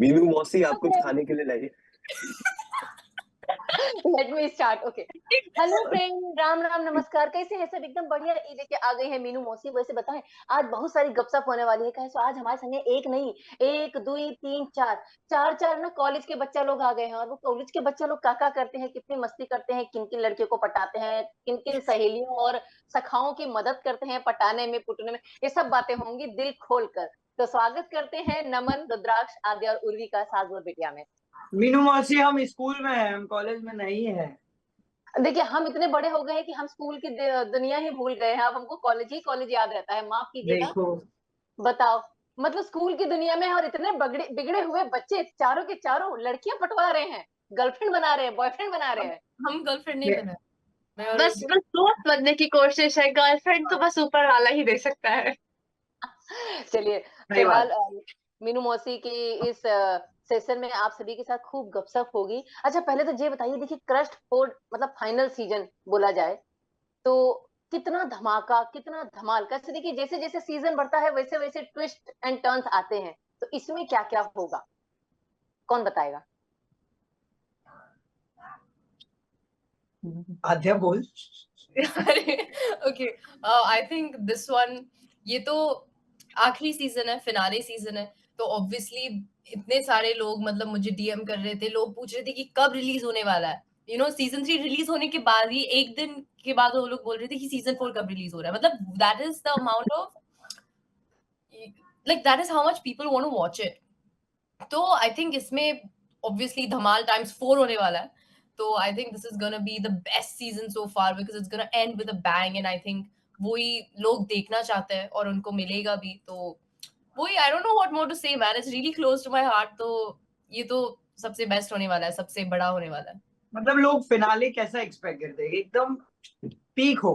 मीनू मौसी आप कुछ खाने के लिए लाइए। Let me start. Okay, hello friend, Ram Ram, नमस्कार। कैसे हैं सब? एकदम बढ़िया। ये लेके आ गई है मीनू मौसी। वैसे बताएं, आज बहुत सारी गपशप होने वाली है। कैसे आज हमारे संगे एक नहीं, एक दुई तीन चार, चार चार ना कॉलेज के बच्चा लोग आ गए हैं। और वो कॉलेज के बच्चा लोग क्या करते हैं, कितनी मस्ती करते हैं, किन किन लड़कियों को पटाते हैं, किन किन सहेलियों और सखाओं की मदद करते हैं पटाने में पुटने में, ये सब बातें होंगी दिल खोल कर। तो स्वागत करते हैं नमन, रुद्राक्ष, आद्या और उर्वी का सास और बिटिया में। मीनू मौसी, हम स्कूल में हैं, हम कॉलेज में नहीं है। देखिए, हम इतने बड़े हो गए हैं कि हम स्कूल की दुनिया ही भूल गए हैं। अब हमको कॉलेज ही कॉलेज याद रहता है, माफ कीजिएगा। देखो, बताओ, मतलब स्कूल की दुनिया में है और इतने बगड़े बिगड़े हुए बच्चे चारों के चारों लड़कियां पटवा रहे हैं, गर्लफ्रेंड बना रहे हैं, बॉयफ्रेंड बना रहे हैं। हम गर्लफ्रेंड नहीं मे- बना, मैं और बस दोस्त बनने की कोशिश है। गर्लफ्रेंड तो बस ऊपर वाला ही दे सकता है। चलिए, सही फिलहाल बात। मीनू मौसी की इस सेशन में आप सभी के साथ खूब गपशप होगी। अच्छा, पहले तो ये बताइए, देखिए क्रस्ट 4 मतलब फाइनल सीजन बोला जाए तो कितना धमाका, कितना धमाल। कैसे देखिए, जैसे जैसे सीजन बढ़ता है वैसे वैसे ट्विस्ट एंड टर्न्स आते हैं। तो इसमें क्या क्या होगा, कौन बताएगा? आद्या बोल। Okay, I think this one, ये तो आखिरी सीजन है, फिनाले सीजन है, तो ऑब्वियसली इतने सारे लोग मतलब मुझे डीएम कर रहे थे, लोग पूछ रहे थे कि कब रिलीज होने वाला है। सीजन 3 रिलीज होने के बाद ही एक दिन के बाद वो लोग बोल रहे थे कि सीजन 4 कब रिलीज हो रहा है। मतलब that is the amount of, like that is how much people want to watch it. तो आई थिंक इसमें ऑब्वियसली धमाल टाइम्स 4 होने वाला है। तो I think this is gonna be the best season so far, because it's gonna end with a bang, and I think वही लोग देखना चाहते हैं और उनको मिलेगा भी। तो वही, I don't know what more to say man, it's really close to my heart. तो ये तो सबसे बेस्ट होने वाला है, सबसे बड़ा होने वाला है। मतलब लोग फिनाले कैसा एक्सपेक्ट करते हैं? एकदम पीक हो।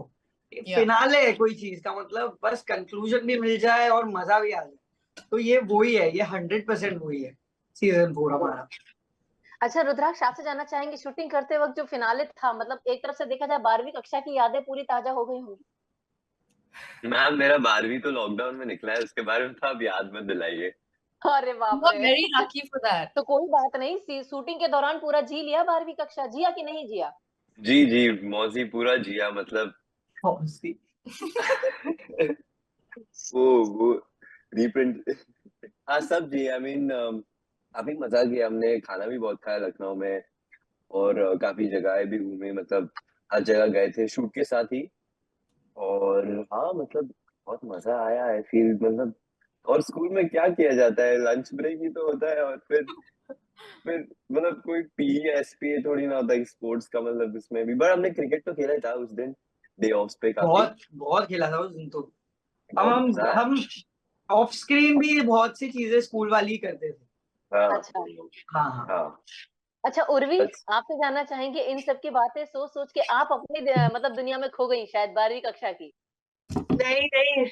या फिनाले है कोई चीज का, मतलब बस कंक्लूजन भी मिल जाए और मजा भी आ जाए। तो ये वही है, ये 100% वही है सीजन 4 हमारा। अच्छा रुद्राक्ष, आपसे जानना चाहेंगे, शूटिंग करते वक्त जो फिनाले था, मतलब एक तरफ से देखा जाए 12वीं कक्षा की यादें पूरी ताजा हो गई होंगी। मैम मेरा 12वीं तो लॉकडाउन में निकला है, उसके बारे में तो आप याद मत दिलाइए। अरे बाप यू आर रे। Very lucky for that. तो कोई बात नहीं, शूटिंग के दौरान पूरा जी लिया 12वीं कक्षा, जिया कि नहीं जिया? जी जी मौसी पूरा जिया, मतलब Honestly। वो रीप्रिंट। हाँ सब जी, आई मीन काफी मजा किया हमने, खाना भी बहुत खाया लखनऊ में, और काफी जगह भी घूमे, मतलब हर जगह गए थे शूट के साथ ही। और हाँ मतलब बहुत मजा आया है, फील मतलब। और स्कूल में क्या किया जाता है, लंच ब्रेक ही तो होता है, और फिर मतलब कोई पी एसपी थोड़ी ना होता है स्पोर्ट्स का, मतलब इसमें भी बट हमने क्रिकेट तो खेला ही था उस दिन, डे ऑफ पे काफी। बहुत बहुत खेला था उस दिन तो। हम बहुत मजा हम आया। हम ऑफ स्क्रीन भी बहुत सी चीजें स्कूल वाली ही करते थे। हाँ अच्छा। हाँ हाँ। हाँ। अच्छा उर्वी, बस आपसे जानना चाहेंगे, इन सब की बातें सोच सोच के आप अपनी मतलब दुनिया में खो गई शायद 12वीं कक्षा की। नहीं नहीं,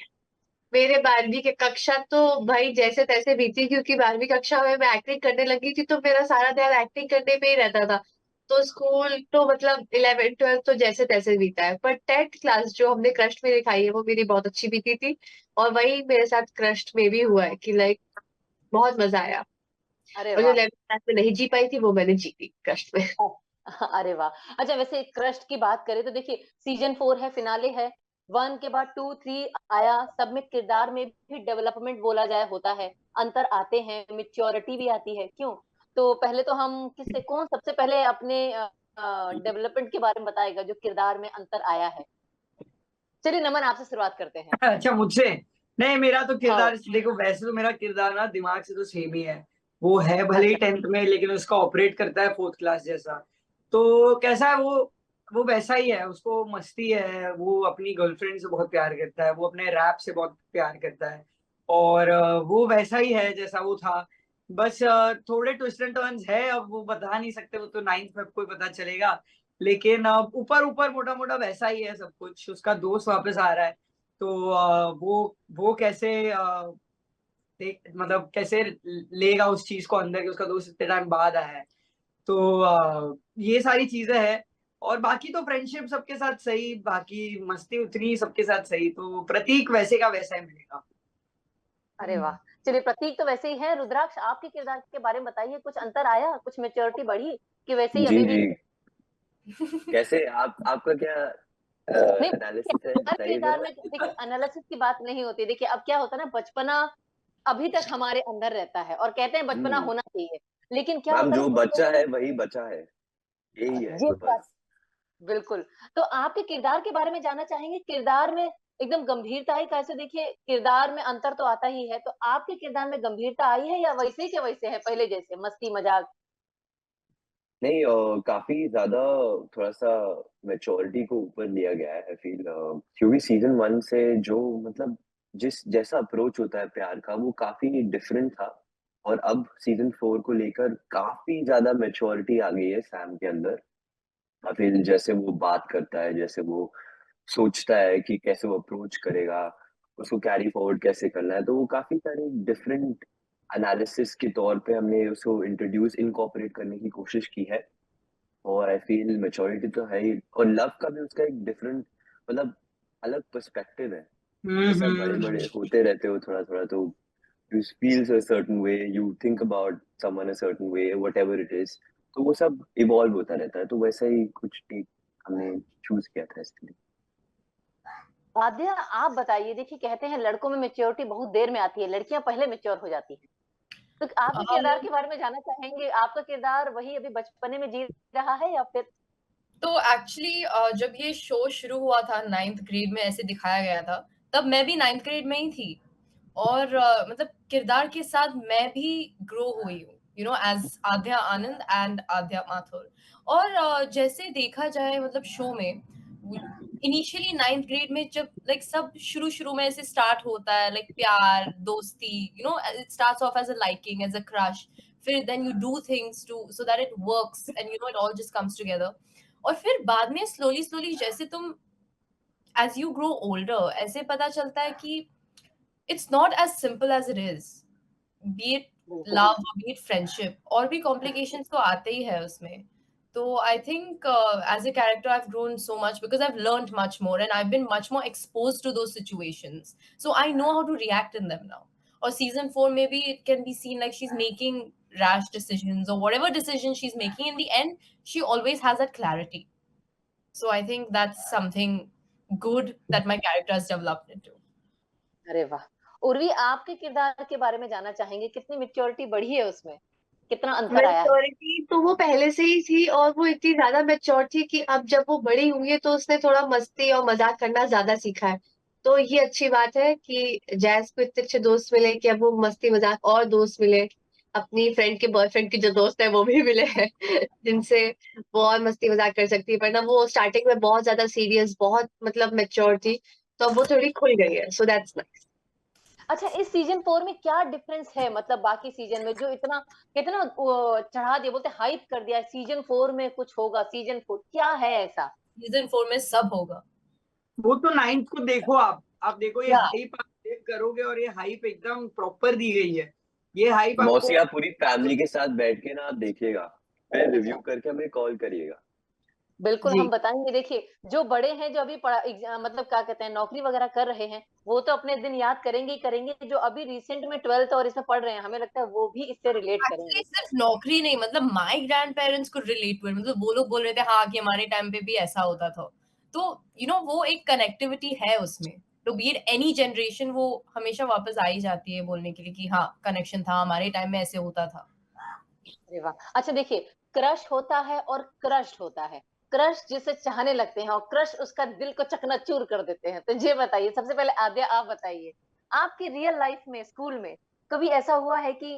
मेरे 12वीं की कक्षा तो भाई जैसे तैसे बीती, क्योंकि 12वीं कक्षा में मैं एक्टिंग करने लगी थी, तो मेरा सारा ध्यान एक्टिंग करने पे ही रहता था। तो स्कूल तो मतलब 11 12 तो जैसे तैसे बीता है, पर 10th क्लास जो हमने क्रस्ट में दिखाई है वो मेरी बहुत अच्छी बीती थी। और वही मेरे साथ क्रस्ट में भी हुआ है कि लाइक बहुत मजा आया। अरे और जो वाह। 11th क्लास में नहीं जी पाई थी वो मैंने जीती क्रस्ट में। अरे वाह। अच्छा, वैसे क्रस्ट की बात करें तो देखिए, सीजन 4 है, फिनाले है। 1 के बाद 2 3 आया, सब में किरदार में भी डेवलपमेंट बोला जाए होता है, अंतर आते हैं, मेच्योरिटी भी आती है, क्यों? तो पहले तो हम किससे, कौन सबसे पहले अपने डेवलपमेंट के बारे में बताएगा, जो किरदार में अंतर आया है? चलिए नमन, आपसे शुरुआत करते हैं। अच्छा, मुझसे? नहीं, मेरा तो हाँ। किरदार देखो, वैसे तो मेरा किरदार ना दिमाग से तो सेम ही है। वो है भले ही अच्छा। 10th में, लेकिन उसका ऑपरेट करता है 4th क्लास जैसा। तो कैसा है वो वैसा ही है, उसको मस्ती है, वो अपनी गर्लफ्रेंड से बहुत प्यार करता है, वो अपने रैप से बहुत प्यार करता है। और वो वैसा ही है जैसा वो था। बस थोड़े ट्विस्ट एंड टर्न्स है, अब वो बता नहीं सकते, वो तो 9th में कोई पता चलेगा। लेकिन ऊपर ऊपर मोटा मोटा वैसा ही है सब कुछ। उसका दोस्त वापस आ रहा है, तो वो कैसे मतलब कैसे लेगा उस चीज को अंदर कि उसका दोस्त इतने टाइम बाद आया है। तो ये सारी चीजें हैं। और बाकी तो फ्रेंडशिप सबके साथ सही, बाकी मस्ती उतनी ही सबके साथ सही, तो प्रतीक वैसे का वैसा ही मिलेगा। अरे वाह, चलिए प्रतीक तो वैसे ही है। रुद्राक्ष आपके किरदार के बारे में बताइए, कुछ अंतर आया, कुछ मैच्योरिटी बढ़ी कि वैसे ही जी अभी भी? जी, कैसे आपका क्या नहीं, एनालिसिस है, हर बताइए किरदार जरा। में देखिए एनालिसिस की बात नहीं होती। देखिए अब क्या होता है ना, बचपना अभी तक हमारे अंदर रहता है और कहते हैं बचपना हम्म। होना चाहिए, लेकिन क्या मैम होता है जो ना कुछ बच्चा लोग। है वही बचा है, यही है ये तो बात बस। बिल्कुल। तो आपके किरदार के बारे में जानना चाहेंगे, किरदार में एकदम गंभीरता आई कैसे? देखिए किरदार में अंतर तो आता ही है, तो आपके किरदार में गंभीरता आई है या वैसे के वैसे है पहले जैसे मस्ती मजाक? नहीं काफ़ी ज़्यादा थोड़ा-सा मैच्योरिटी को ऊपर लिया गया है आई फ़ील क्योंकि सीज़न 1 से जो मतलब जिस जैसा अप्रोच होता है प्यार का वो काफ़ी डिफरेंट था और अब सीज़न 4 को लेकर काफ़ी ज़्यादा मैच्योरिटी आ गई है सैम के अंदर। आई फ़ील जैसे वो बात करता है, जैसे वो सोचता है कि कैसे वो अप्रोच करेगा, उसको कैरी फॉरवर्ड कैसे करना है, तो वो काफ़ी सारे डिफरेंट एनालिसिस के तौर पे हमने उसको इंट्रोड्यूस इनकॉर्पोरेट करने की कोशिश की है। और आई फ़ील मैच्योरिटी तो है ही और लव का भी उसका एक डिफरेंट मतलब अलग पर्सपेक्टिव है। जैसे आप बड़े-बड़े हम्म। होते रहते हो थोड़ा-थोड़ा तो you feels a certain way, you think about someone a certain way, whatever it is. तो वो सब इवॉल्व होता रहता है, तो वैसा ही कुछ एक हमने चूज़ किया था इसके लिए। आद्या आप बताइए, देखिए कहते हैं लड़कों में मैच्योरिटी बहुत देर में आती है, लड़कियां पहले मैच्योर हो जाती हैं। तो आपके किरदार के बारे में जानना चाहेंगे, आपका किरदार वही अभी बचपने में जी रहा है या फिर? तो एक्चुअली जब ये शो शुरू हुआ था 9th ग्रेड में ऐसे दिखाया गया था, तब मैं भी 9th ग्रेड में ही थी और मतलब किरदार के साथ मैं भी ग्रो हुई हूँ, you know, as Adya Anand and Adya Mathur. और जैसे देखा जाए मतलब शो में इनिशियली 9th ग्रेड में जब लाइक सब शुरू-शुरू में ऐसे स्टार्ट होता है लाइक प्यार, दोस्ती, you know, it starts off as a liking, as a crush, फिर then you do things to so that it works and you know it all just comes together. और फिर बाद में स्लोली स्लोली जैसे तुम as you grow older ऐसे पता चलता है कि it's not as simple as it is, be it बिल्कुल। लव बी इट फ्रेंडशिप, और भी कॉम्प्लिकेशंस तो आते ही है उसमें। तो I think as a character I have grown so much because I have learned much more and I have been much more exposed to those situations, so I know how to react in them now. और season 4 maybe it can be seen like she's making rash decisions or whatever decision she's making, in the end she always has that clarity. So I think that's something good that my character has developed into. अरे वाह! उर्वी आपके किरदार के बारे में जानना चाहेंगे, कितनी मैच्योरिटी बढ़ी है उसमें? कितना अंतर आया है? मैच्योरिटी तो वो पहले से ही थी और वो इतनी ज्यादा मैच्योर थी कि अब जब वो बड़ी हुई है तो उसने थोड़ा मस्ती और मजाक करना ज्यादा सीखा है। तो ये अच्छी बात है कि जैस को इतने अच्छे दोस्त मिले कि अब वो मस्ती मजाक और दोस्त मिले। अपनी फ्रेंड के बॉयफ्रेंड की जो दोस्त है वो भी मिले हैं जिनसे वो और मस्ती मजाक कर सकती है, वरना वो स्टार्टिंग में बहुत ज्यादा सीरियस बहुत मतलब मैच्योर थी। तो अब वो थोड़ी खुल गई है, सो दैट्स नाइस। अच्छा, इस सीजन 4 में क्या डिफरेंस है मतलब बाकी सीजन में जो इतना कितना चढ़ा दिया, बोलते हाइप कर दिया सीजन 4 में कुछ होगा, सीजन 4 क्या है ऐसा? Season 4 में सब होगा। वो तो 9th को देखो आप देखो ये क्या? हाइप आप देख करोगे और ये हाइप एकदम प्रॉपर दी गई है। ये हाइप आपको मौसी आप पूरी फैमिली के साथ बैठ के ना आप देखिएगा, फिर रिव्यू करके हमें कॉल करिएगा। बिल्कुल जी। हम बताएंगे। देखिए जो बड़े हैं, जो अभी पढ़ा मतलब क्या कहते हैं नौकरी वगैरह कर रहे हैं, वो तो अपने दिन याद करेंगे ही करेंगे। जो अभी रिसेंट में 12th और इसमें पढ़ रहे हैं, हमें लगता है वो भी इससे रिलेट एक्चुअली करेंगे। सिर्फ नौकरी नहीं, मतलब माय ग्रैंड पेरेंट्स को रिलेट हुए, मतलब वो लोग बोल रहे थे हाँ कि हमारे टाइम पे भी ऐसा होता था। तो यू नो वो एक कनेक्टिविटी है उसमें। तो बी इट एनी जनरेशन वो हमेशा वापस आ ही जाती है बोलने के लिए कि हाँ कनेक्शन था, हमारे टाइम में ऐसे होता था। अरे वाह! अच्छा देखिए, क्रश होता है और क्रश्ड होता है। क्रश जिसे चाहने लगते हैं और क्रश उसका दिल को चकनाचूर कर देते हैं। तो ये बताइए, सबसे पहले आद्या आप बताइए, आपकी रियल लाइफ में स्कूल में कभी ऐसा हुआ है कि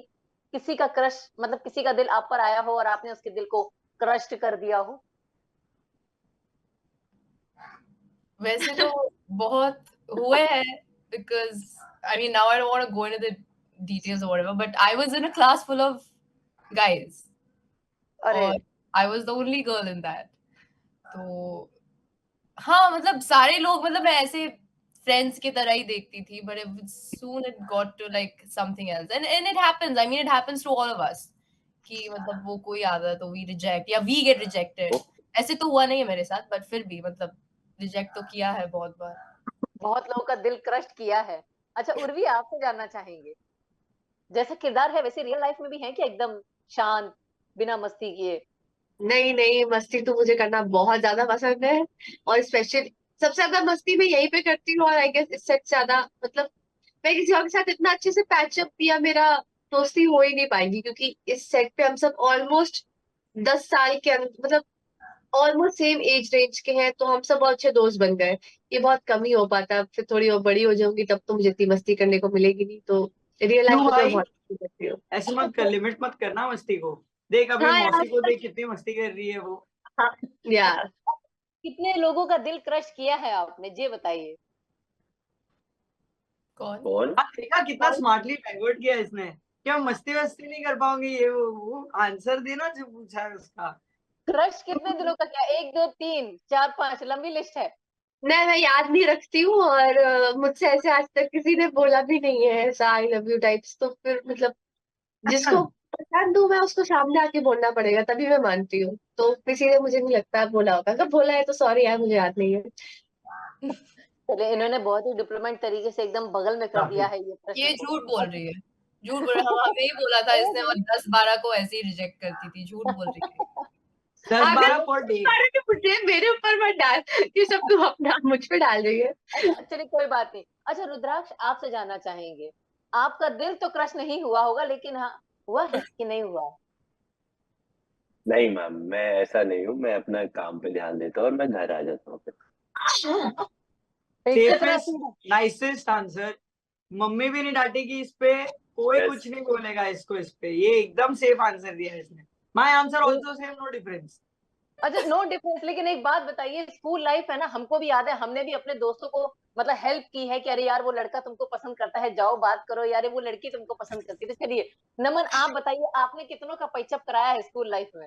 किसी का क्रश मतलब किसी का दिल आप पर आया हो और आपने उसके दिल को क्रश्ड कर दिया हो? वैसे तो बहुत हुए हैं, because I mean now I don't want to go into the details और whatever, but I was in a class full of guys अरे! और I was the only girl in that. तो हाँ, मतलब सारे लोग, मतलब मैं ऐसे फ्रेंड्स की तरह ही देखती थी, but soon it got to like something else and it happens, I mean it happens to all of us कि मतलब वो कोई आता है तो वी रिजेक्ट या वी गेट रिजेक्टेड। ओ, ऐसे तो हुआ नहीं है मेरे साथ, बट फिर भी मतलब रिजेक्ट तो किया है बहुत बार। बहुत लोगों का दिल क्रश्ड किया है। अच्छा उर्वी, आपसे जानना चाहेंगे, जैसा किरदार है वैसे रियल लाइफ में भी है क्या एकदम शांत, बिना मस्ती किए? नहीं नहीं, मस्ती तो मुझे करना बहुत ज्यादा पसंद है। और स्पेशली सबसे ज्यादा मस्ती मैं यहीं पे करती हूँ, और आई गेस इससे ज्यादा मतलब मैं किसी और के साथ इतना अच्छे से पैचअप या मेरा दोस्ती हो ही नहीं पाएगी, क्योंकि इस सेट पे हम सब ऑलमोस्ट 10 साल के मतलब ऑलमोस्ट सेम एज रेंज के हैं, तो हम सब बहुत अच्छे दोस्त बन गए। ये बहुत कम ही हो पाता, फिर थोड़ी और बड़ी हो जाऊंगी तब तो मुझे इतनी मस्ती करने को मिलेगी नहीं, तो रियल लाइफ क्यों में तो मैं भाई, बहुत मस्ती करती हूँ। ऐसे मत कर, लिमिट मत करना मस्ती को। देख अभी हाँ यार। मौसी को देख, कितनी मस्ती कर रही है वो। हाँ यार। कितने लोगों का दिल क्रश किया है आपने, ये बताइए। कौन? कौन? हाँ, देखा कितना स्मार्टली डाइवर्ट किया इसने। क्या मस्ती वस्ती नहीं कर पाओगे, ये वो आंसर देना जो पूछा है उसका। क्रश कितने दिलों का, क्या 1 2 3 4 5 लंबी लिस्ट है? नहीं, मैं याद नहीं रखती हूँ, और मुझसे ऐसे आज तक किसी ने बोला भी नहीं है ऐसा आई लव यू टाइप्स, तो फिर मतलब जिसको पसंद हूँ मैं उसको सामने आके बोलना पड़ेगा तभी मैं मानती हूँ, तो किसी ने मुझे नहीं लगता बोला होगा, अगर बोला है तो सॉरी यार, मुझे याद नहीं है। चलिए, इन्होंने बहुत ही डिप्लोमेट तरीके से एकदम बगल में कर दिया है ये प्रश्न ये को। झूठ बोल रही है, झूठ बोल रही है। हाँ, हमें ही बोला था इसने, और 10-12 को ऐसे ही रिजेक्ट करती थी, झूठ बोल रही है। 10-12 पर डे। अरे तो मुझे मेरे ऊपर मत डाल, ये सब तुम अपना मुझ पे डाल रही है। अच्छा चलिए कोई बात नहीं। अच्छा रुद्राक्ष, आपसे जानना चाहेंगे, आपका दिल तो क्रश नहीं हुआ होगा, लेकिन हाँ हुआ है कि नहीं हुआ? नहीं मैम, मैं ऐसा नहीं हूँ, मैं अपना काम पे ध्यान देता हूँ और मैं घर आ जाता हूँ फिर। कितना सेफेस्ट नाइसेस्ट आंसर। मम्मी भी नहीं डांटेगी इस पे, कोई Yes. कुछ नहीं बोलेगा इसको इस पे, ये एकदम सेफ आंसर दिया है इसने। My answer also same, no difference. अच्छा नो डिफरेंस, लेकिन एक बात बताइए, स्कूल लाइफ है ना, हमको भी याद है, हमने भी अपने दोस्तों को मतलब हेल्प की है कि अरे यार वो लड़का तुमको पसंद करता है, जाओ बात करो, यार वो लड़की तुमको पसंद करती है। तो चलिए नमन, आप बताइए, आपने कितनों का पैचअप कराया है स्कूल लाइफ में?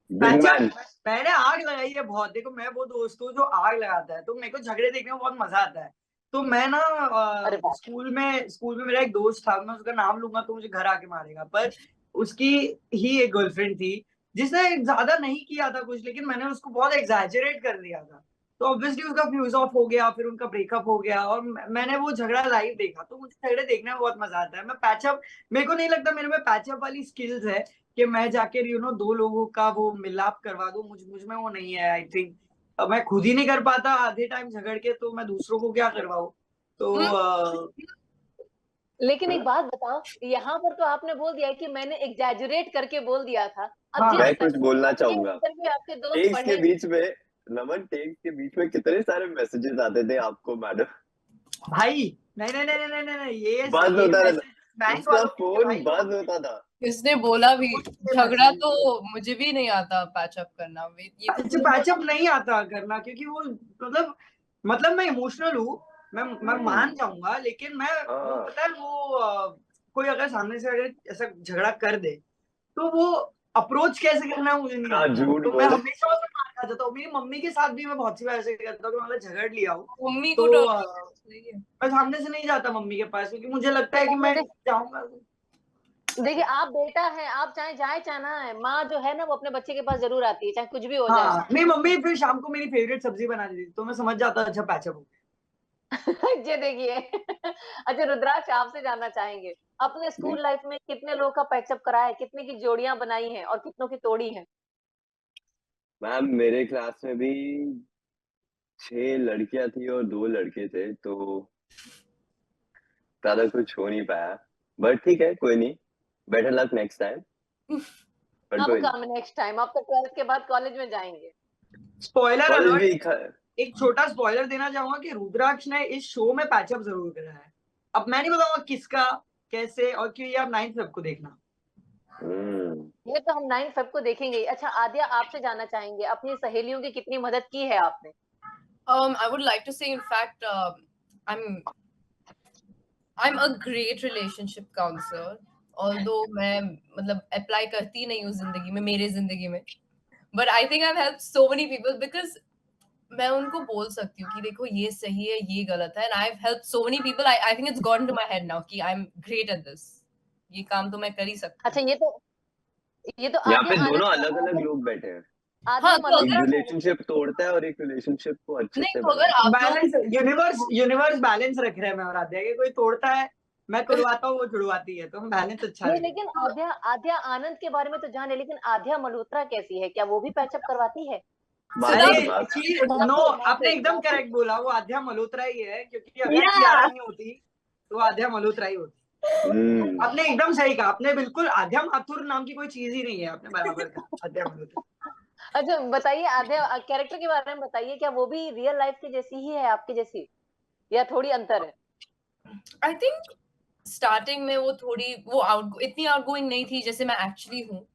Big man. मैंने आग लगाई है बहुत। देखो मैं वो दोस्त हूँ जो आग लगाता है, तो मेरे को झगड़े देखने में बहुत मजा आता है। तो मैं ना अरे वाह। स्कूल में मेरा एक दोस्त था, मैं उसका नाम लूंगा तो मुझे घर आके मारेगा, पर उसकी ही एक गर्लफ्रेंड थी जिसने ज्यादा नहीं किया था कुछ, लेकिन मैंने उसको बहुत एग्जैजरेट कर दिया था। तो ऑब्वियसली उसका फ्यूज ऑफ हो गया, फिर उनका ब्रेकअप हो गया, और मैंने वो झगड़ा लाइव देखा, तो मुझे झगड़े देखने में बहुत मजा आता है। मैं पैचअप, मेरे को नहीं लगता मेरे में पैचअप वाली स्किल्स है कि मैं जाके दो लोगों का वो मिलाप करवा दूं। मुझ में वो नहीं है, आई थिंक। मैं खुद ही नहीं कर पाता आधे टाइम झगड़ के, तो मैं दूसरों को क्या करवाऊं। तो लेकिन एक बात बताओ, यहाँ पर तो आपने बोल दिया कि मैंने एग्जैजुरेट करके बोल दिया था। अब हाँ, जिस मैं कुछ बोलना ये चाहूंगा। इंटरव्यू आपके दोस्त टेक्स्ट के पढ़ेंगे, बीच में, नमन, टेक्स्ट के बीच में कितने सारे मैसेजेस आते थे आपको मैडम। भाई नहीं नहीं नहीं नहीं नहीं नहीं, बंद ये होता मैसेज रहता, बैंक उसका वालों के थे फोन भाई, बंद होता था। इसने बोला भी, ये झगड़ा मैसेज। तो मुझे भी नहीं आता पैचअप करना, ये तो अच्छा, तुम पैचअप बोलो। नहीं आता करना, क्योंकि वो मतलब मैं इमोशनल हूँ। मैं मान जाऊंगा, लेकिन मैं वो हाँ पता है वो कोई अगर सामने से अगर ऐसा झगड़ा कर दे, तो वो अप्रोच कैसे करना है मुझे नहीं हाँ, आता, झूठ तो मैं बोले। हमेशा उसमें मार खा जाता हूँ। मेरी मम्मी के साथ भी मैं बहुत सी बार ऐसे करता हूँ कि मतलब झगड़ लिया हूँ, मम्मी को तो टॉलरेंस नहीं है। मैं सामने से नहीं जाता मम्मी के पास, क्योंकि मुझे लगता है कि मैं देखिए जाऊंगा। देखिए, आप बेटा हैं, आप चाहे जाए चाहे ना है, माँ जो है ना वो अपने बच्चे के पास जरूर आती है, चाहे कुछ भी हो जाए। हाँ, मेरी मम्मी फिर शाम को मेरी फेवरेट सब्जी बना देती थी, तो मैं समझ जाता अच्छा पैचअप हो ये देखिए। अच्छा रुद्राक्ष, आपसे जानना चाहेंगे, अपने जी स्कूल लाइफ में कितने लोग का पैचअप करा है, कितने की जोड़ियां बनाई हैं और कितनों की तोड़ी है? मैम, मेरे क्लास में भी 6 लड़कियां थी और 2 लड़के थे, तो ज्यादा कुछ हो नहीं पाया। बट ठीक है, कोई नहीं, better luck next time. But अब कोई नहीं, कम नेक्स्ट टाइम, आप तो 12th के बाद कॉलेज में जाएंगे। Spoiler college alert. भी एक छोटा स्पॉइलर देना चाहूंगा कि रुद्राक्ष ने इस शो में पैचअप जरूर करा है। अब मैं नहीं बताऊंगा किसका, कैसे और क्यों, ये आप 9th फेब को देखना। ये तो हम 9 फेब को देखेंगे ही। अच्छा आद्या, आपसे जानना चाहेंगे, अपनी सहेलियों की कितनी मदद की है आपने? I would like to say, in fact, I'm a great relationship counselor. Although मैं मतलब apply करती नहीं हूँ जिंदगी में, मेरे जिंदगी में, but I think I've helped so many people because मैं उनको बोल सकती हूँ कि देखो ये सही है, ये गलत है, and I've helped so many people. I think it's gone to my head now कि I'm great at this. ये काम तो मैं कर ही सकती अच्छा हूँ। ये तो यहाँ आद्या पे दोनों आनंद अलग अलग आनंद लोग बैठे हैं। आद्या हाँ, तो एक मल्होत्रा रिलेशनशिप तोड़ता है और एक रिलेशनशिप को अच्छे नहीं से तो अगर बनाता आप बैलेंस, यूनिवर्स बैलेंस रख रहे हैं मैं और आद्या के। कोई तोड़ता है, मैं तुड़वाता हूँ, वो छुड़वाती है, तो हम बैलेंस अच्छा नहीं, रखें। लेकिन आद्या आद्या आनंद के बारे में तो जाने, लेकिन आद्या मल्होत्रा कैसी है? क्या वो भी पैचअप करवाती है? अरे सिद्धार्थ नो, माफी आपने एकदम माफी। करेक्ट बोला, वो आद्या मल्होत्रा ही है, क्योंकि अगर या कियारा नहीं होती तो आद्या मल्होत्रा ही होती। हम्म आपने एकदम सही कहा, आपने बिल्कुल, आद्या माथुर नाम की कोई चीज ही नहीं है, आपने बराबर कहा, आद्या मल्होत्रा। अच्छा बताइए, आद्या कैरेक्टर के बारे में बताइए, क्या वो भी रियल लाइफ की जैसी ही है, आपकी जैसी, या थोड़ी अंतर है? आई थिंक स्टार्टिंग में वो थोड़ी वो इतनी आउटगोइंग नहीं थी जैसे मैं एक्चुअली हूँ,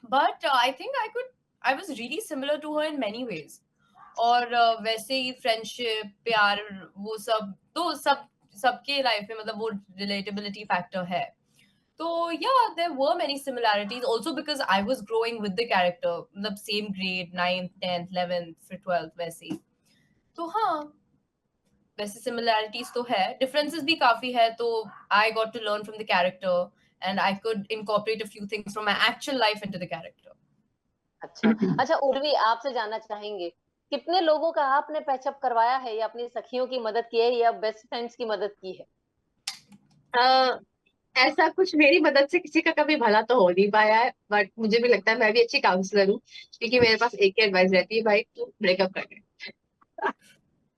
but I think I was really similar to her in many ways. और वैसे ही फ्रेंडशिप, प्यार, वो सब तो सबके लाइफ में मतलब वो रिलेटेबिलिटी फैक्टर है। तो yeah, there were many similarities also because I was growing with the character, मतलब same grade 9th 10th 11th फिर 12th वैसे ही। तो हाँ, वैसे similarities तो है, differences भी काफी है, तो I got to learn from the character and I could incorporate a few things from my actual life into the character. अच्छा अच्छा, उर्वी आपसे जानना चाहेंगे, कितने लोगों का आपने पैचअप करवाया है, या अपनी सखियों की मदद की है, या बेस्ट फ्रेंड्स की मदद की है? ऐसा कुछ मेरी मदद से किसी का कभी भला तो हो नहीं पाया है, बट मुझे भी लगता है मैं भी अच्छी काउंसलर हूँ, क्योंकि मेरे पास एक ही एडवाइस रहती है, भाई तू ब्रेकअप कर ले।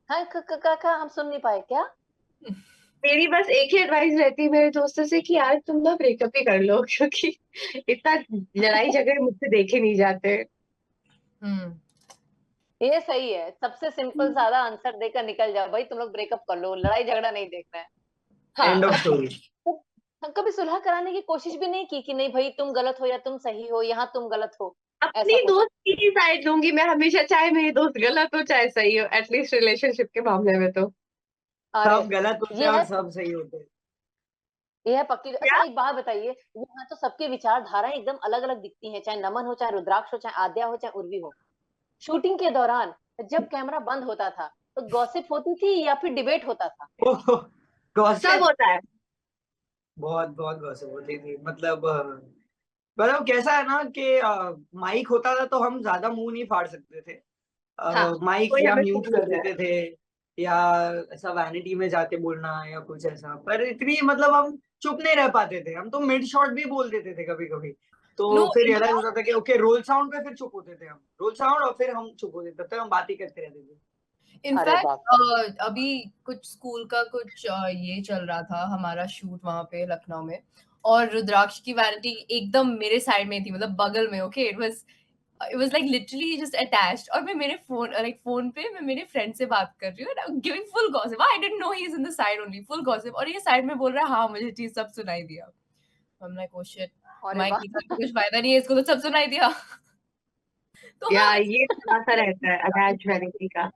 हाँ, हम सुन नहीं पाए क्या? मेरी बस एक ही एडवाइस रहती है मेरे दोस्तों से कि यार तुम ना ब्रेकअप ही कर लो, क्योंकि इतना लड़ाई झगड़े मुझसे देखे नहीं जाते। हम्म ये सही है, सबसे सिंपल सादा आंसर देकर निकल जाओ, भाई तुम लोग ब्रेकअप कर लो, लड़ाई झगड़ा नहीं देखना है। एंड ऑफ हाँ, स्टोरी। तो हम कभी सुलह कराने की कोशिश भी नहीं की कि नहीं भाई तुम गलत हो या तुम सही हो, यहाँ तुम गलत हो, अपनी ऐसा कुछ? दोस्त की ही साइड लूंगी मैं हमेशा, चाहे मेरी दोस्त गलत हो चाहे सही हो, एटलीस्ट रिलेशनशिप के मामले में तो। अरे सब गलत होते ये हैं और है, सब सही होते हैं। ये है पक्की। अच्छा क्या? एक बात बताइए, यहाँ तो सबके विचारधाराएं एकदम अलग अलग दिखती हैं, चाहे नमन हो, चाहे रुद्राक्ष हो, चाहे आद्या हो, चाहे उर्वी हो। शूटिंग के दौरान जब कैमरा बंद होता था तो गॉसिप होती थी या फिर डिबेट होता था? सब गॉसिप, होता है। बहुत बहुत गॉसिप होती थी, मतलब कैसा है ना कि माइक होता था तो हम ज्यादा मुंह नहीं फाड़ सकते थे, हाँ, माइक कोई या हमें म्यूट सुन कर नहीं रहा देते थे, या ऐसा वैनिटी में जाके बोलना या कुछ ऐसा, पर इतनी मतलब हम चुप नहीं रह पाते थे, हम तो मिड शॉट भी बोल देते थे कभी कभी। तो नो फिर रियलाइज होता था कि ओके, रोल साउंड पे फिर चुप होते थे हम, रोल साउंड और फिर हम चुप होते थे, तब तक हम बात ही करते रहते थे। अरे इनफैक्ट बाप रे। अभी कुछ स्कूल का कुछ ये चल रहा था हमारा शूट वहां पे लखनऊ में, और रुद्राक्ष की वैनिटी एकदम मेरे साइड में थी, मतलब बगल में। Okay, it was like literally just attached, और मैं मेरे फोन पे मैं मेरे फ्रेंड से बात कर रही हूँ, giving full gossip. I didn't know he is in the side only, full gossip, और ये साइड में बोल रहा है हाँ मुझे चीज सब सुनाई दिया। I am like oh shit, अरे माइक वाह। की कुछ फायदा नहीं है, इसको तो सब सुनाई दिया। तो हाँ या ये थोड़ा सा रहता है अटैचमेंट का।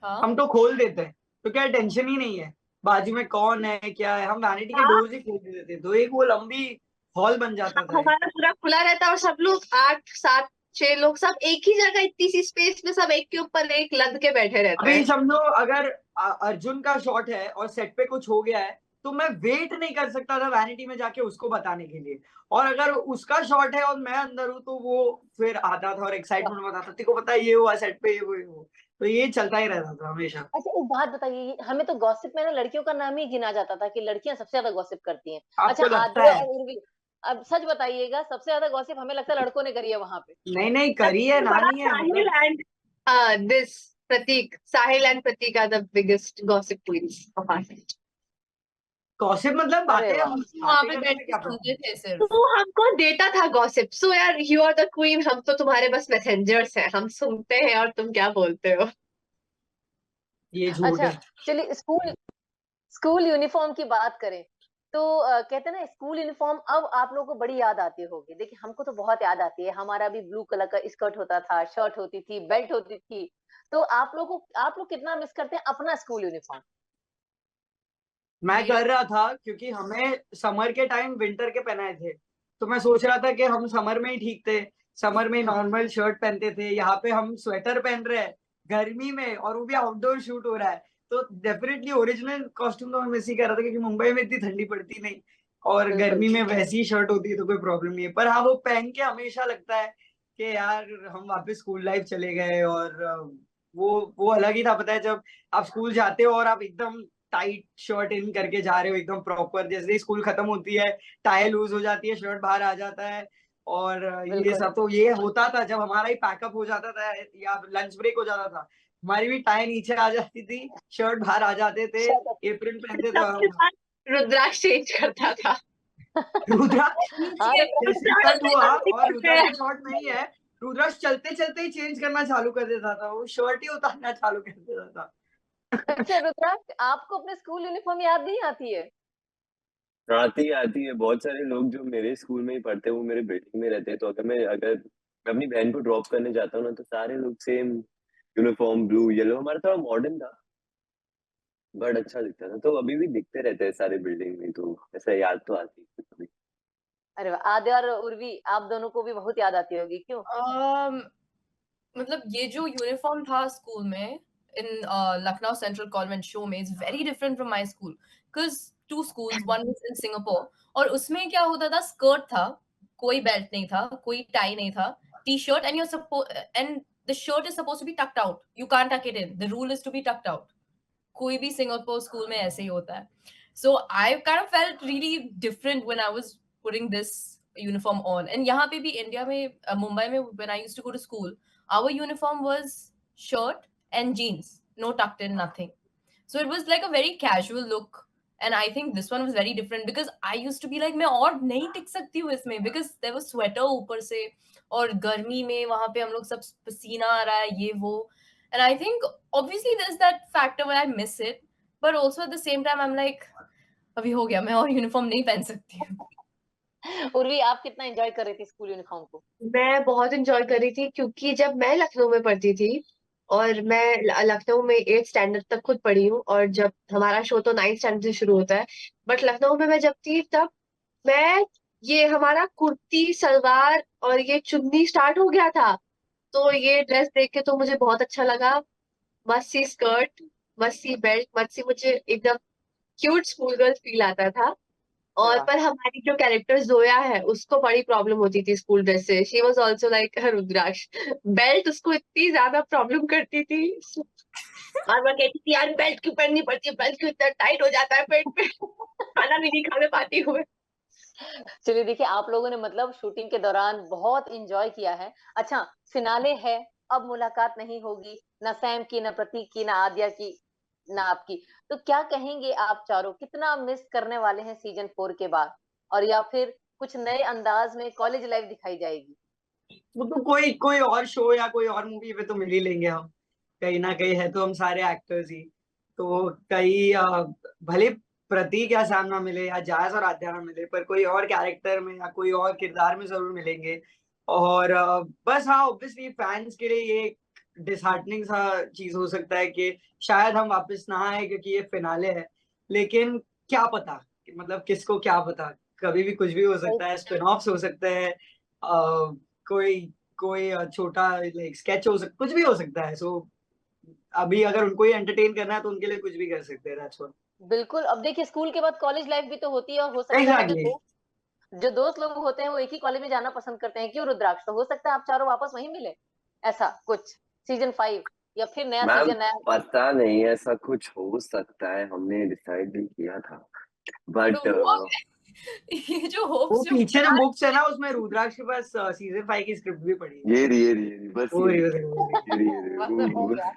हाँ हम तो खोल देते हैं, तो क्या टेंशन ही नहीं है बाजू में कौन है क्या है, हम वैनिटी के हाँ, डोर्स ही खोल देते थे, तो एक वो लंबी हॉल बन जाता था। हमारा पूरा खुला रहता है और सब लोग 8 7 6 लोग सब एक ही जगह, इतनी सी स्पेस में सब एक के ऊपर एक लद के बैठे रहते अभी हैं। समझो अगर अर्जुन का शॉट है और सेट पे कुछ हो गया है, तो मैं वेट नहीं कर सकता था वैनिटी में जाके उसको बताने के लिए, और अगर उसका शॉट है और मैं अंदर हूँ तो वो फिर आता था और एक्साइटमेंट बताता था, तेको पता है ये हुआ सेट पे, ये वो, तो ये चलता ही रहता था हमेशा। अच्छा एक बात बताइए, हमें तो गॉसिप में ना लड़कियों का नाम ही गिना जाता था कि लड़कियां सबसे ज्यादा गॉसिप करती हैं। अच्छा आपको लगता आद्या है? और उर्वी, अब सच बताइएगा, सबसे ज्यादा गॉसिप हमें लगता है लड़कों ने करी है वहां पे। नहीं नहीं, करी है, सबसे बड़ा नानी है साहिल मतलब। And this Prateek, Sahil and Prateek are the biggest gossip queens of our time. Gossip मतलब अरे बातें, वाह। हम वहां बातें पे करने बैठ में के क्या सुनते प्रॉब्लम। थे सिर्फ। तो हमको देता था गॉसिप, सो यार यू आर द क्वीन, हम तो तुम्हारे बस मैसेंजर्स हैं, हम सुनते हैं और तुम क्या बोलते हो। ये झूठ अच्छा है। चलिए, स्कूल स्कूल यूनिफॉर्म की बात करें तो कहते हैं ना स्कूल यूनिफॉर्म अब आप लोगों को बड़ी याद आती होगी। देखिए हमको तो बहुत याद आती है, हमारा भी ब्लू कलर का स्कर्ट होता था, शर्ट होती थी, बेल्ट होती थी। तो आप लोग कितना मिस करते हैं अपना स्कूल यूनिफॉर्म? मैं मेरा कर रहा था क्योंकि हमें समर के टाइम विंटर के पहनाए थे, तो मैं सोच रहा था कि हम समर में ही ठीक थे, समर में नॉर्मल शर्ट पहनते थे, यहाँ पे हम स्वेटर पहन रहे हैं गर्मी में, और वो भी आउटडोर शूट हो रहा है, तो डेफिनेटली ओरिजिनल कॉस्ट्यूम तो मैं मिस ही कर रहा था, क्योंकि मुंबई में इतनी ठंडी पड़ती नहीं, और बिल्कुल। गर्मी में वैसी शर्ट होती है तो कोई प्रॉब्लम नहीं है, पर हाँ वो पहन के हमेशा लगता है कि यार हम वापस स्कूल लाइफ चले गए। और वो अलग ही था, पता है, जब आप स्कूल जाते हो और आप एकदम टाइट शर्ट इन करके जा रहे हो एकदम प्रॉपर, जैसे ही स्कूल खत्म होती है टाई लूज हो जाती है, शर्ट बाहर आ जाता है। और ये बिल्कुल। सब तो ये होता था जब हमारा ही पैकअप हो जाता था या लंच ब्रेक हो जाता था, हमारी भी टाई नीचे आ जाती थी, शर्ट बाहर आ जाते थे, एप्रिन पहनते थे सबके हम। साथ रुद्राक्ष चेंज करता था। रुद्राक्ष अरे जैसे रुद्राक्ष कट हुआ चेंज और करते रुद्राक्ष हैं। का शॉट नहीं है, रुद्राक्ष चलते चलते ही चेंज करना चालू कर देता था, वो शर्ट ही उतारना चालू कर देता था। अच्छा रुद्राक्ष, आपको अपने स्कूल यूनिफॉर्म याद नहीं आती है? आती है। बहुत सारे लोग जो मेरे स्कूल में ही पढ़ते हैं वो मेरे बिल्डिंग में रहते हैं, तो अगर मैं अपनी बहन को ड्रॉप करने जाता हूँ ना, तो सारे लोग सेम यूनिफॉर्म ब्लू येलो। हमारा थोड़ा मॉडर्न था बट अच्छा दिखता था, तो अभी भी दिखते रहते हैं सारे बिल्डिंग में, तो ऐसा याद तो आती है कभी। अरे वाह, आद्या और उर्वी, आप दोनों को भी बहुत याद आती होगी, क्यों? मतलब ये जो यूनिफॉर्म था स्कूल में in Lucknow central convent show में is very different from my school, because two schools, one was in Singapore, और उसमें क्या होता था, स्कर्ट था, कोई बेल्ट नहीं था, कोई टाई नहीं था, T shirt, and and the shirt is suppose to be tucked out, you can't tuck it in, the rule is to be tucked out. कोई भी सिंगापुर स्कूल में ऐसे ही होता है। So I kind of felt really different when I was putting this uniform on. And यहाँ पे भी इंडिया में, मुंबई में, when I used to go to school, our uniform was shirt and jeans, no tucked in, nothing. So it was like a very casual look. And I think this one was very different because I used to be like, मैं और नहीं टिक सकती हूँ इसमें, because there was sweater ऊपर से, और गर्मी में वहां पे हम लोग सब पसीना आ रहा है, ये वो. And I think obviously there's that factor where I miss it, but also at the same time I'm like, अभी हो गया, मैं और यूनिफॉर्म नहीं पहन सकती हूँ. उर्वी, आप कितना एंजॉय कर रही थी स्कूल यूनिफॉर्म को? मैं बहुत इंजॉय कर रही थी क्योंकि जब मैं लखनऊ में पढ़ती थी, और मैं लखनऊ में 8th स्टैंडर्ड तक खुद पढ़ी हूँ, और जब हमारा शो तो 9th स्टैंडर्ड से शुरू होता है, बट लखनऊ में मैं जब थी तब मैं ये हमारा कुर्ती सलवार और ये चुन्नी स्टार्ट हो गया था। तो ये ड्रेस देख के तो मुझे बहुत अच्छा लगा। मस्त सी स्कर्ट, मस्त सी बेल्ट, मस्त सी, मुझे एकदम क्यूट स्कूल गर्ल फील आता था। और पर हमारी जो कैरेक्टर जोया है उसको बड़ी प्रॉब्लम होती थी स्कूल ड्रेस से। She was also like rudraksha, belt उसको इतनी ज्यादा प्रॉब्लम करती थी, और वो कहती थी यार बेल्ट क्यों पहननी पड़ती है, बेल्ट क्यों इतना टाइट हो जाता है पेट पे, खाना भी नहीं खाने पाती हूँ। चलिए देखिए, आप लोगों ने मतलब शूटिंग के दौरान बहुत एंजॉय किया है। अच्छा, फिनाले है, अब मुलाकात नहीं होगी, ना सैम की, ना प्रतीक की, ना आद्या की, ना आपकी। तो क्या कहेंगे आप चारों, कितना मिस करने वाले हैं सीजन 4 के बाद? और या फिर कुछ नए अंदाज में कॉलेज लाइफ दिखाई जाएगी? वो तो कोई कोई और शो या कोई और मूवी पे तो मिल ही लेंगे हम, कहीं ना कहीं है तो हम सारे एक्टर्स ही। तो कहीं भले प्रतीक या सैम ना मिले या जायस और आद्या ना मिले, पर कोई और कैरेक्टर में या कोई और किरदार में जरूर मिलेंगे। और बस हाँ, ऑब्वियसली फैंस के लिए ये डिसहार्टनिंग सा चीज हो सकता है कि शायद हम वापस ना आए क्योंकि ये फिनाले है। लेकिन क्या पता, मतलब किसको क्या पता, कभी भी कुछ भी हो सकता है, स्पिन ऑफ्स हो सकते हैं, कोई कोई छोटा लाइक स्केच हो सकता, कुछ भी हो सकता है। सो अभी अगर उनको ही एंटरटेन करना है तो उनके लिए कुछ भी कर सकते हैं, दैट्स व्हाट। बिल्कुल। अब देखिए, स्कूल के बाद कॉलेज लाइफ भी तो होती है, और हो सकता है एग्जैक्टली। जो दोस्त लोग होते हैं वो एक ही कॉलेज में जाना पसंद करते हैं। क्यों रुद्राक्ष? तो हो सकता है आप चारों वापस वहीं मिले, ऐसा कुछ सीजन 5, या फिर नया मैम सीजन, नया। पता नहीं, ऐसा कुछ हो सकता है, हमने डिसाइड भी किया था तो बट वो ये जो वो होप्स जो पीछे जो बना बुक्स है ना, उसमें रुद्राक्ष के पास सीजन 5 की स्क्रिप्ट भी पड़ी है। ये रही, बस वो रही, वो रही, वो रही। ये रही, बस हो गया।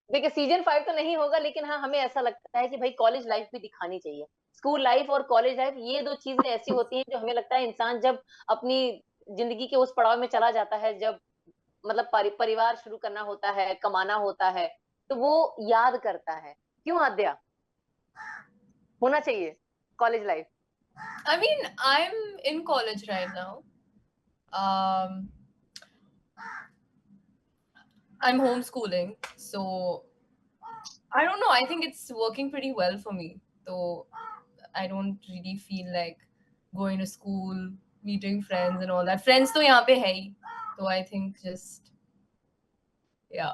देखिए, सीजन 5 तो नहीं होगा, लेकिन हाँ, हमें ऐसा लगता है कि भाई कॉलेज लाइफ भी दिखानी चाहिए। स्कूल लाइफ और कॉलेज लाइफ, ये दो चीजें ऐसी होती हैं जो हमें लगता है इंसान जब अपनी जिंदगी के उस पड़ाव में चला जाता है, जब मतलब परिवार शुरू करना होता है, कमाना होता है, तो वो याद करता है। क्यों आद्या? होना चाहिए college life. I mean, I'm in college right now. Um, I'm homeschooling, so I don't know. I think it's working pretty well for me. So I don't really feel like going to school, meeting friends, and all that. Friends तो यहाँ पे है ही. So I think just yeah.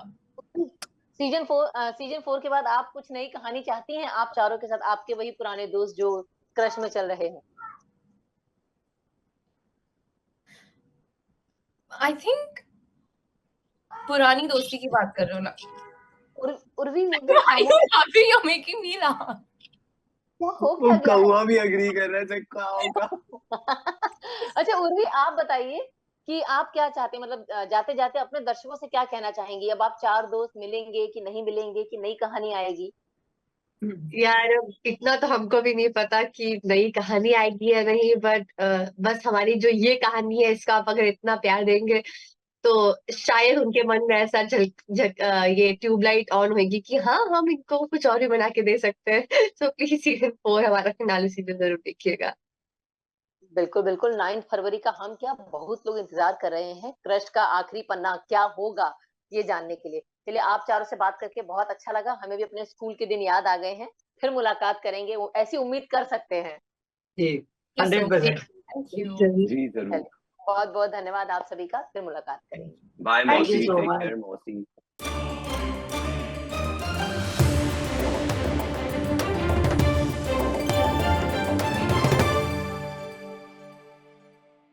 Season 4 के बाद आप कुछ नई कहानी चाहती हैं आप चारों के साथ, आपके वही पुराने दोस्त जो क्रश में चल रहे हैं? I think पुरानी दोस्ती की बात कर रहे हो ना? उर्वी एकदम Why are you खामोश, laughing? You're making me laugh. क्या हो वो क्या गया है? कौवा भी एग्री कर रहा है चक्का होगा। अच्छा उर्वी, आप बताइए कि आप क्या चाहते हैं, मतलब जाते-जाते अपने दर्शकों से क्या कहना चाहेंगी? अब आप 4 दोस्त मिलेंगे कि नहीं मिलेंगे, कि नई कहानी आएगी? यार अब इतना तो हमको भी नहीं पता कि नई कहानी आएगी या नहीं, बट बस हमारी जो ये कहानी है इसका आप अगर इतना प्यार देंगे तो शायद उनके मन में ऐसा ये ट्यूबलाइट ऑन होगी कि हाँ हम इनको कुछ और भी बना के दे सकते हैं। सो प्लीज सीजन 4 हमारा फिनाले सीजन जरूर देखिएगा। बिल्कुल, बिल्कुल 9 फरवरी का हम क्या बहुत लोग इंतज़ार कर रहे हैं, क्रश का आखिरी पन्ना क्या होगा, ये जानने के लिए। चलिए आप चारों से बात करके बहुत अच्छा लगा, हमें भी अपने स्कूल के दिन याद आ गए हैं। फिर मुलाकात करेंगे, वो ऐसी उम्मीद कर सकते हैं। जी, Thank you so much. 100%। Thank you. जरूर। जी जरूर। चलिए, बहुत-बहुत धन्यवाद आप सभी का, फिर मुलाकात करेंगे। बाय थैंक यू मौसी, सो टेक मच। केयर मौसी।